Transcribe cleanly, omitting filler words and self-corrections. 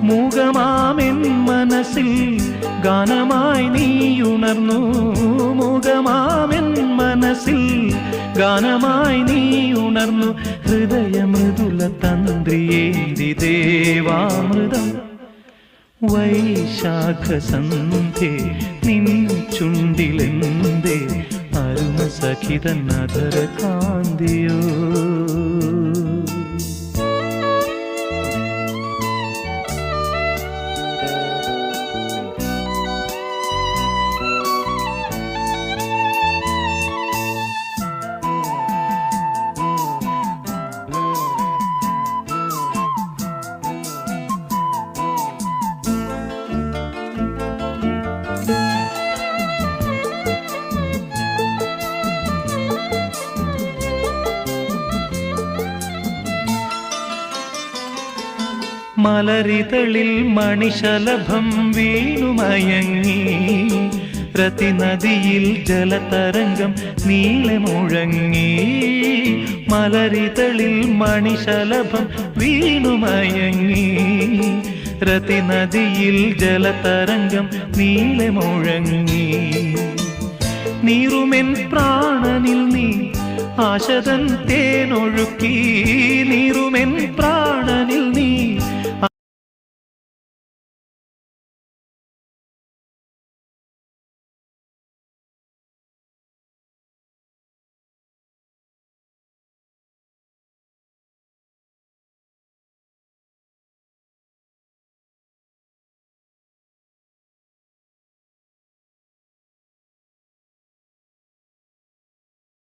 മൂകമാമെൻ മനസ്സിൽ ഗാനമായി നീയുണർന്നു. മൂകമാമെൻ മനസ്സിൽ ഗാനമായി നീയുണർന്നു. ഹൃദയമൃദുല തന്ത്രിയേന്തി ദേവാമൃതം വൈശാഖസന്ധ്യേ നിൻ ചുണ്ടിലെന്തേ അരുണ സഖിതൻ അധര കാന്തിയോ. മലരിതളിൽ മണിശലഭം വീണുമയങ്ങി. രതിനദിയിൽ ജലതരംഗം നീളെ മുഴങ്ങി. മലരിതളിൽ മണിശലഭം വീണുമയങ്ങി. രതിനദിയിൽ ജലതരംഗം നീളെ മുഴങ്ങി. നീറുമെൻ പ്രാണനിൽ നീ ആശതൻ തേനൊഴുക്കി.